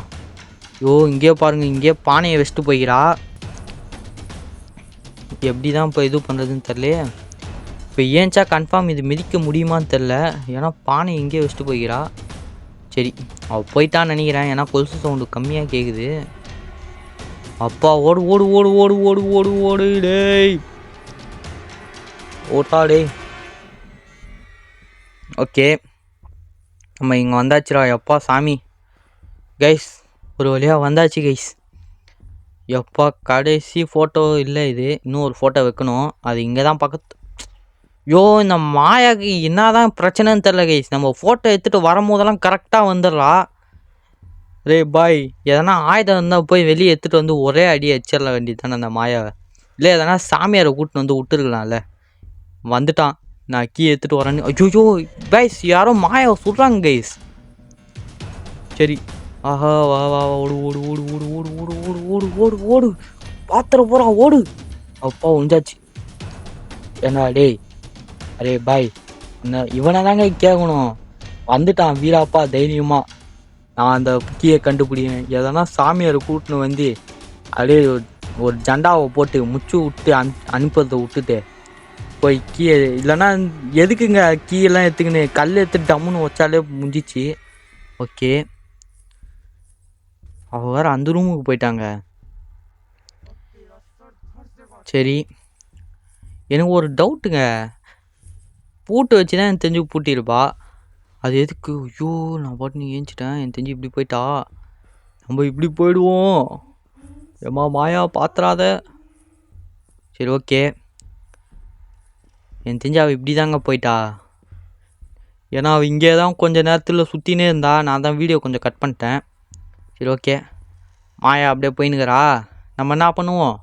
ஐயோ இங்கேயே பாருங்க, இங்கேயே பானையை வச்சுட்டு போய்கிறா. எப்படி தான் இப்போ இது பண்ணுறதுன்னு தெரிலையே. இப்போ ஏன்ச்சா கன்ஃபார்ம் இது மிதிக்க முடியுமான்னு தெரில, ஏன்னா பானை இங்கேயே வச்சுட்டு போய்கிறா. சரி அவள் போயிட்டான்னு நினைக்கிறேன், ஏன்னா கொலுசு சவுண்டு கம்மியாக கேட்குது. அப்பா ஓடு ஓடு ஓடு ஓடு ஓடு ஓடு ஓடு டேய் ஓட்டா டேய். ஓகே, நம்ம இங்கே வந்தாச்சுரா. எப்பா சாமி. கைஸ் ஒரு வழியாக வந்தாச்சு கைஸ். எப்பா கடைசி ஃபோட்டோ இல்லை இது, இன்னும் ஒரு ஃபோட்டோ வைக்கணும். அது இங்கே தான் பக்கத்து. இந்த மாயாக்கு என்ன தான் பிரச்சனைன்னு தெரில கைஸ். நம்ம ஃபோட்டோ எடுத்துகிட்டு வரும்போதெல்லாம் கரெக்டாக வந்துடுறா. ரே பாய், எதனா ஆயுதம் இருந்தால் போய் வெளியே எடுத்துகிட்டு வந்து ஒரே அடி அடிச்சிடல வேண்டியது தானே அந்த மாயாவை. இல்லை எதனா சாமியாரை கூட்டின்னு வந்து விட்டுருக்கலாம்ல. வந்துட்டான், நான் கீ எடுத்துகிட்டு வரேன்னு. ஐயோ கைஸ், யாரோ மாயாவை சொல்கிறாங்க கைஸ். சரி ஆஹா வா ஓடு ஓடு ஓடு ஓடு ஓடு ஓடு ஓடு ஓடு ஓடு ஓடு பாத்திர போகிறான் ஓடு. அப்பா உஞ்சாச்சு. ஏன்னா டேய், அரே பாய், இவனை தாங்க கேட்கணும். வந்துட்டான் வீராப்பா தைரியமா. நான் அந்த கீயை கண்டுபிடிக்கிறேன். எதனா சாமியாரை கூட்டின்னு வந்து அப்படியே ஒரு ஜண்டாவை போட்டு முச்சு விட்டு அனுப்புறதை விட்டுட்டு போய் கீயை இல்லைன்னா எதுக்குங்க கீயெல்லாம் எடுத்துக்கின்னு கல் எடுத்து டம்முன்னு வச்சாலே முடிஞ்சிச்சு. ஓகே, அவ வேற அந்த ரூமுக்கு போயிட்டாங்க. சரி, எனக்கு ஒரு டவுட்டுங்க. பூட்டு வச்சு தான் எனக்கு தெரிஞ்சு பூட்டியிருப்பா. அது எதுக்கு? ஐயோ, நான் பாட்டு ஏஞ்சிட்டேன். எனக்கு தெரிஞ்சு இப்படி போயிட்டா. நம்ம இப்படி போயிடுவோம். ஏம்மா மாயா பாத்திராத. சரி, ஓகே. எனக்கு தெரிஞ்சு அவள் இப்படி தாங்க போயிட்டா. ஏன்னா அவள் இங்கே தான் கொஞ்சம் நேரத்தில் சுற்றினே இருந்தா. நான் தான் வீடியோ கொஞ்சம் கட் பண்ணிட்டேன். சரி, ஓகே. மாயா அப்படியே போயின்னுக்கிறா. நம்ம என்ன பண்ணுவோம்?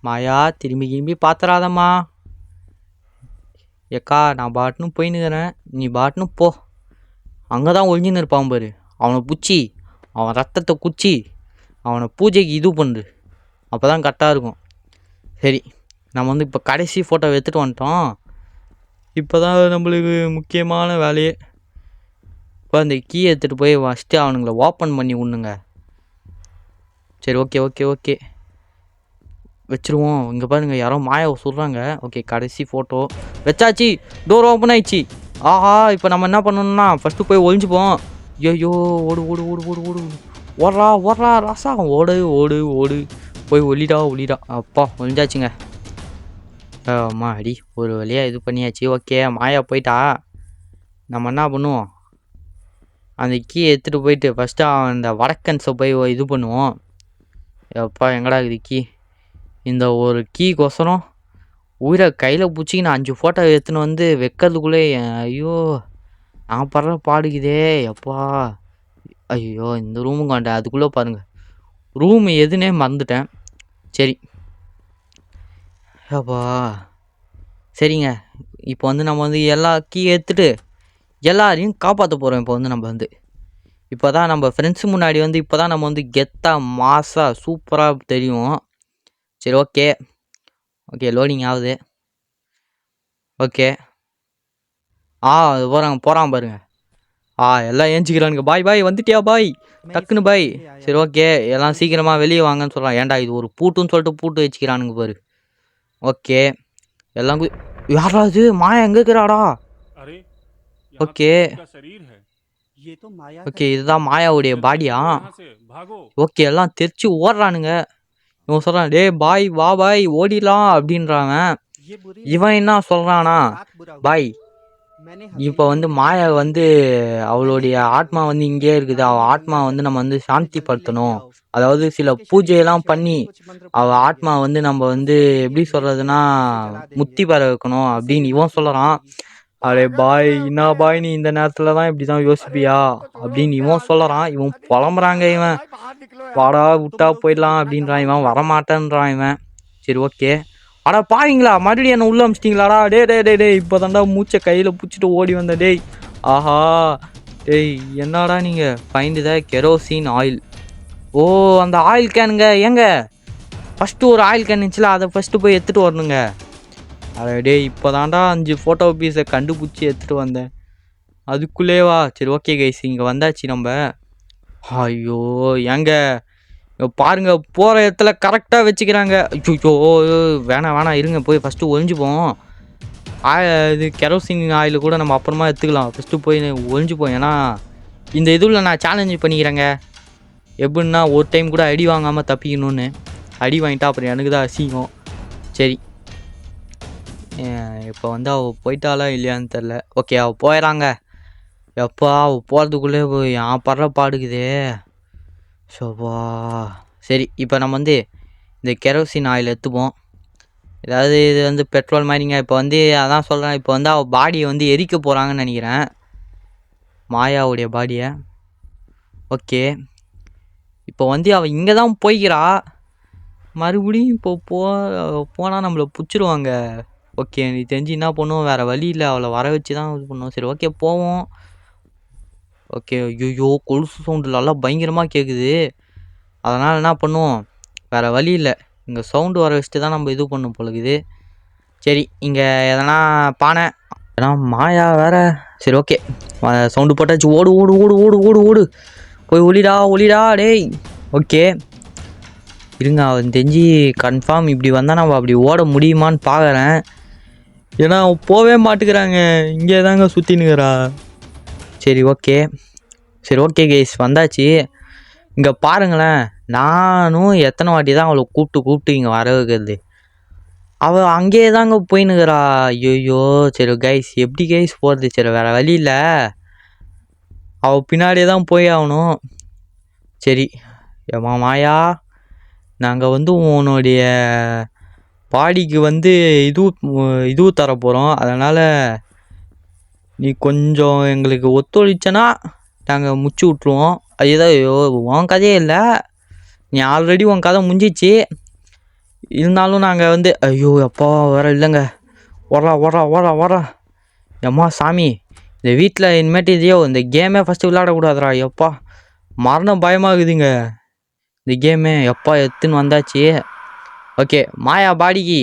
மாயா திரும்பி பாத்திராதம்மா. ஏக்கா, நான் பாட்டுன்னு போயின்னுக்கிறேன், நீ பாட்டுன்னு போ. அங்கே தான் ஒழிஞ்சுன்னு இருப்பான் பாரு. அவனை பிடிச்சி அவன் ரத்தத்தை குச்சி அவனை பூஜைக்கு இது பண்ணு. அப்போ தான் கரெக்டாக இருக்கும். சரி, நம்ம வந்து இப்போ கடைசி ஃபோட்டோ எடுத்துகிட்டு வந்துட்டோம். இப்போ தான் நம்மளுக்கு முக்கியமான வேலையே. இப்போ அந்த கீ எடுத்துகிட்டு போய் ஃபஸ்ட்டு அவனுங்களை ஓப்பன் பண்ணி விட்ணுங்க. சரி, ஓகே ஓகே ஓகே வச்சுருவோம். இங்கே பாருங்கள், யாரோ மாயாவை சொல்கிறாங்க. ஓகே, கடைசி ஃபோட்டோ வச்சாச்சு. டோர் ஓப்பன் ஆயிடுச்சு. ஆஹா, இப்போ நம்ம என்ன பண்ணணும்னா ஃபஸ்ட்டு போய் ஒழிஞ்சுப்போம். ஐயோ, ஓடு ஓடு ஓடு ஓடு ஓடு ஓடுறா ஓடுறா ராசா, ஓடு ஓடு ஓடு போய் ஒளிடா. அப்பா, ஒழிஞ்சாச்சுங்க. அம்மா அடி, ஒரு வழியாக இது பண்ணியாச்சு. ஓகே, மாயா போயிட்டா. நம்ம என்ன பண்ணுவோம்? அந்த கீ எடுத்துகிட்டு போயிட்டு ஃபஸ்ட்டு அந்த வடக்கன்ஸை போய் இது பண்ணுவோம். எப்பா, எங்கடா இது கீ? இந்த ஒரு கீக்கொசரம் உயிரை கையில் பிடிச்சி நான் 5 ஃபோட்டோ எடுத்துன்னு வந்து வைக்கிறதுக்குள்ளே ஐயோ நான் படுற பாடுக்குதே எப்பா. ஐயோ, இந்த ரூமுக்கு வேண்டாம். அதுக்குள்ளே பாருங்கள், ரூம் எதுனே மறந்துட்டேன். சரி அப்பா, சரிங்க. இப்போ வந்து நம்ம வந்து எல்லா கீ எடுத்துகிட்டு எல்லாரையும் காப்பாற்ற போகிறோம். இப்போ வந்து நம்ம வந்து இப்போ தான் நம்ம ஃப்ரெண்ட்ஸு முன்னாடி வந்து இப்போ தான் நம்ம வந்து கெத்தாக மாஸாக சூப்பராக தெரியும். சரி, ஓகே ஓகே, லோடிங் ஆகுது. ஓகே, அது போகிறான் பாருங்க. எல்லாம் ஏஞ்சிக்கிறானுங்க. பாய் வந்துட்டியா பாய்? டக்குன்னு பாய். சரி, ஓகே, எல்லாம் சீக்கிரமாக வெளியே வாங்கன்னு சொல்கிறான். ஏன்டா இது ஒரு பூட்டுன்னு சொல்லிட்டு பூட்டு வச்சுக்கிறானுங்க பாரு. ஓகே, எல்லாம் யாராவது மாயா எங்கே இருக்கிறாடா? ஓகே ஓகே, இதுதான் மாயாவுடைய பாடியா? ஓகே, எல்லாம் தெரிச்சு ஓடுறானுங்க. இவன் சொல்கிறான், டே பாய் வா பாய் ஓடிடலாம் அப்படின்றாங்க. இவன் என்ன சொல்கிறானா, பாய் இப்போ வந்து மாயா வந்து அவளுடைய ஆத்மா வந்து இங்கே இருக்குது. அவள் ஆத்மா வந்து நம்ம வந்து சாந்திப்படுத்தணும். அதாவது சில பூஜையெல்லாம் பண்ணி அவள் ஆத்மா வந்து நம்ம வந்து எப்படி சொல்கிறதுனா முத்தி பெற வைக்கணும் அப்படின்னு இவன் சொல்கிறான். அடே பாய், என்ன பாய் நீ இந்த நேரத்தில் தான் இப்படி தான் யோசிப்பியா அப்படின்னு இவன் சொல்கிறான். இவன் புலம்புறாங்க. இவன் வாடா விட்டா போயிடலாம் அப்படின்றான். இவன் வரமாட்டேன்றான் இவன். சரி, ஓகே. அடா பாவீங்களா, மறுபடியும் என்ன உள்ள அமிச்சிட்டிங்களாடா? டே இப்போ தாண்டா மூச்சை கையில் பிடிச்சிட்டு ஓடி வந்த. டேய் ஆஹா, டேய் என்னடா நீங்கள்? Find the kerosene oil. ஓ, அந்த ஆயில் கேனுங்க. ஏங்க ஃபஸ்ட்டு ஒரு ஆயில் கேன் இருந்துச்சுல, அதை ஃபஸ்ட்டு போய் எடுத்துகிட்டு வரணுங்க. டே இப்போ தாண்டா 5 ஃபோட்டோ பீஸை கண்டுபிடிச்சி எடுத்துகிட்டு வந்தேன், அதுக்குள்ளேவா? சரி, ஓகே கைஸ், இங்கே வந்தாச்சு நம்ம. ஐயோ ஏங்க பாருங்க, போகிற இடத்துல கரெக்டாக வச்சுக்கிறாங்க. ஐயோ வேணாம் இருங்க, போய் ஃபஸ்ட்டு ஒழிஞ்சுப்போம். இது கெரோசின் ஆயில் கூட நம்ம அப்புறமா எடுத்துக்கலாம். ஃபஸ்ட்டு போய் ஒழிஞ்சுப்போம். ஏன்னா இந்த இதில் நான் சேலஞ்சு பண்ணிக்கிறேங்க. எப்படின்னா ஒரு டைம் கூட அடி வாங்காமல் தப்பிக்கணும்னு. அடி வாங்கிட்டா அப்புறம் எனக்கு தான் அசிங்கம். சரி, இப்போ வந்து அவள் போயிட்டாளா இல்லையான்னு தெரில. ஓகே, அவள் போயிடறாங்க. எப்பா, அவள் போகிறதுக்குள்ளே என் படுற பாடுக்குதே. ஷோபா. சரி, இப்போ நம்ம வந்து இந்த கெரோசின் ஆயில் எடுத்துப்போம். ஏதாவது இது வந்து பெட்ரோல் மாதிரிங்க. இப்போ வந்து அதான் சொல்கிறேன், இப்போ வந்து அவள் பாடியை வந்து எரிக்க போகிறாங்கன்னு நினைக்கிறேன், மாயாவுடைய பாடியை. ஓகே, இப்போ வந்து அவள் இங்கே தான் போய்க்கிறா. மறுபடியும் இப்போ போனால் நம்மளை பிடிச்சிருவாங்க. ஓகே, நீ தெரிஞ்சு என்ன பண்ணுவோம், வேறு வழி இல்லை, அவளை வர வச்சு தான் இது பண்ணுவோம். சரி, ஓகே போவோம். ஓகே, ஐயோ கொலுசு சவுண்டு நல்லா பயங்கரமாக கேட்குது. அதனால் என்ன பண்ணுவோம், வேறு வழி இல்லை, இங்கே சவுண்டு வர வச்சுட்டு தான் நம்ம இது பண்ணும் போலக்குது. சரி, இங்கே எதனா பானை, ஏன்னா மாயா வேறு சரி ஓகே சவுண்டு போட்டாச்சு. ஓடு ஓடு ஓடு ஓடு ஓடு ஓடு போய் ஒளிடா டேய். ஓகே இருங்க, அவன் தெரிஞ்சு கன்ஃபார்ம் இப்படி வந்தால் நம்ம அப்படி ஓட முடியுமான்னு பார்க்குறேன். ஏன்னா போவே மாட்டுக்கிறாங்க, இங்கே தாங்க சுற்றினுக்கிறா. சரி ஓகே கைஸ் வந்தாச்சு. இங்கே பாருங்களேன், நானும் எத்தனை வாட்டி தான் அவளை கூப்பிட்டு இங்கே வர வைக்கிறது. அவள் அங்கேயே தாங்க போயின்னுக்கிறா. ஐயோ சரி கைஸ் எப்படி கைஸ் போகிறது? சரி வேறு வழி இல்லை, அவள் பின்னாடியே தான் போய் ஆகணும். சரி ஏமா மாயா, நாங்கள் உன்னுடைய பாடிக்கு இதுவும் தர போகிறோம். அதனால் நீ கொஞ்சம் எங்களுக்கு ஒத்துழைச்சனா நாங்கள் முச்சு விட்ருவோம். அதுதான் உன் கதையே இல்லை, நீ ஆல்ரெடி உன் கதை முடிஞ்சிச்சு. இருந்தாலும் நாங்கள் ஐயோ அப்பா வேற இல்லைங்க. ஓடுறா எம்மா சாமி, இந்த வீட்டில் இனிமேட்டு இந்த கேமே ஃபஸ்ட்டு விளையாடக்கூடாதுரா. எப்பா மரணம் பயமாகுதுங்க இந்த கேமு. எப்பா எடுத்துன்னு வந்தாச்சு. ஓகே மாயா பாடிக்கு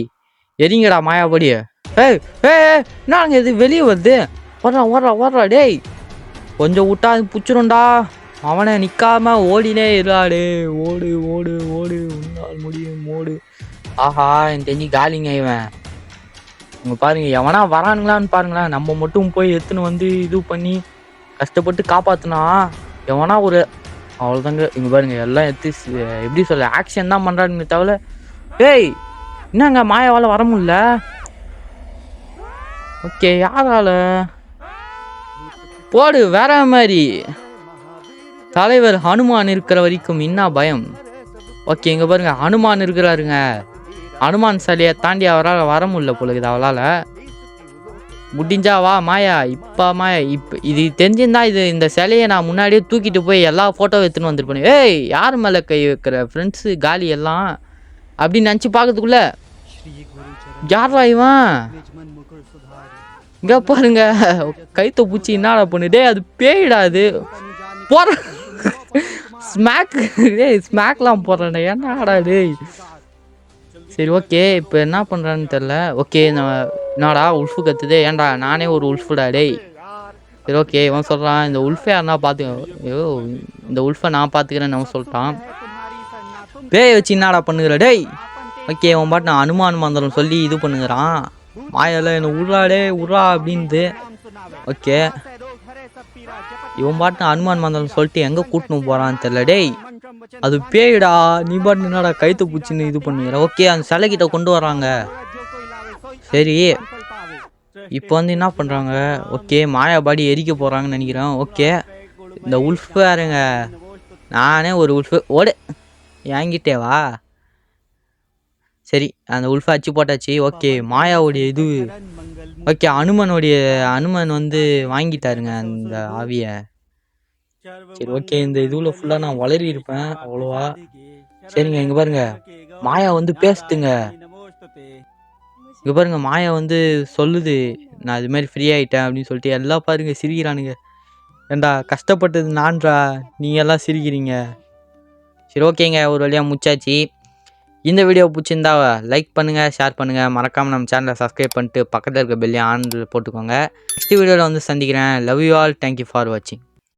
எரிங்கடா மாயா பாடி. என்னங்க இது வெளியே வருது? ஓடுறா டேய், கொஞ்சம் விட்டா பிடிச்சிரும்டா. அவனை நிற்காம ஓடினே இருடாடு. ஓடு உன்னால் முடியும் ஓடு. ஆஹா என் தெரிஞ்சு காலிங்க இவன். இங்கே பாருங்க, எவனா வரானுங்களான்னு பாருங்களேன். நம்ம மட்டும் போய் எடுத்துன்னு இது பண்ணி கஷ்டப்பட்டு காப்பாற்றினா எவனா ஒரு அவ்வளோதாங்க. இங்கே பாருங்க எல்லாம் எப்படி சொல்ல ஆக்ஷன் தான் பண்ணுறானுங்க தவிர. ஏய் என்னங்க மாயாவால் வர முடியல? ஓகே யாரால போடு வேற மாதிரி. தலைவர் ஹனுமான் இருக்கிற வரைக்கும் என்ன பயம்? ஓகே இங்கே பாருங்க ஹனுமான் இருக்கிறாருங்க. ஹனுமான் சிலையை தாண்டி அவரால் வர முடியல போலுக்குது அவளால். முடிஞ்சா வா மாயா. இப்போ இது தெரிஞ்சிருந்தா இந்த சிலையை நான் முன்னாடியே தூக்கிட்டு போய் எல்லா ஃபோட்டோ எடுத்துன்னு வந்துருப்பேன். ஏய் யார் மேலே கை வைக்கிற? ஃப்ரெண்ட்ஸு காலி எல்லாம் அப்படின்னு நினச்சி பார்க்கறதுக்குள்ள யாரா இவன்? இங்கே பாருங்க கைத்த பூச்சி என்னடா பண்ணுடே, அது பேயிடா. அது போற ஸ்மாக்லாம் போடுறேன்டா, என்னடா டேய். சரி ஓகே இப்போ என்ன பண்ணுறான்னு தெரில. ஓகே என்னடா உல்ஃபு கத்துதே, ஏன்டா நானே ஒரு உல்ஃபுடா டேய். சரி ஓகே இவன் சொல்கிறான் இந்த உல்ஃபை யாருன்னா ஐயோ இந்த உல்ஃபை நான் பார்த்துக்கிறேன்னு அவன் சொல்லிட்டான். பேயை வச்சு என்னடா பண்ணுகிற டேய். ஓகே அவன் பாட்டு நான் அனுமான் மந்திரம் சொல்லி இது பண்ணுகிறான். மாயெல்லாம் என்ன உர்றா அப்படின்து. ஓகே இவன் பாட்டு அனுமான் மந்திரம் சொல்லிட்டு எங்கே கூட்டணும் போகிறான்னு தெரில. டேய் அது பேயிடா, நீ பாட்டு என்னடா கைத்து பூச்சின்னு இது பண்ணுகிற. ஓகே அந்த சிலைக்கிட்ட கொண்டு வராங்க. சரி இப்போ என்ன பண்ணுறாங்க? ஓகே மாயாபாடி எரிக்க போகிறாங்கன்னு நினைக்கிறேன். ஓகே இந்த உல்ஃப் வேறுங்க, நானே ஒரு உல்ஃபு ஓடு என்கிட்டே வா. சரி அந்த உல்ஃபை அச்சு போட்டாச்சு. ஓகே மாயாவுடைய இது ஓகே அனுமன் வாங்கிட்டாருங்க அந்த ஆவியை. சரி ஓகே இந்த இதுவில் ஃபுல்லாக நான் வளரி இருப்பேன் அவ்வளோவா. சரிங்க இங்கே பாருங்க மாயா பேசுதுங்க. இங்கே பாருங்க மாயா சொல்லுது நான் இது மாதிரி ஃப்ரீ ஆகிட்டேன் அப்படின்னு சொல்லிட்டு. எல்லாம் பாருங்க சிரிக்கிறானுங்க. ஏண்டா கஷ்டப்பட்டது நான்றா, நீங்கள் எல்லாம் சிரிக்கிறீங்க. சரி ஓகேங்க ஒரு வழியாக முச்சாச்சு. இந்த வீடியோ பிடிச்சிருந்தா லைக் பண்ணுங்கள், ஷேர் பண்ணுங்கள், மறக்காமல் நம்ம சேனலை சப்ஸ்கிரைப் பண்ணிட்டு பக்கத்தில் இருக்க பெல்லையும் ஆன் போட்டுக்கோங்க. நெக்ஸ்ட் வீடியோவில் சந்திக்கிறேன். Love you all. Thank you for வாட்சிங்.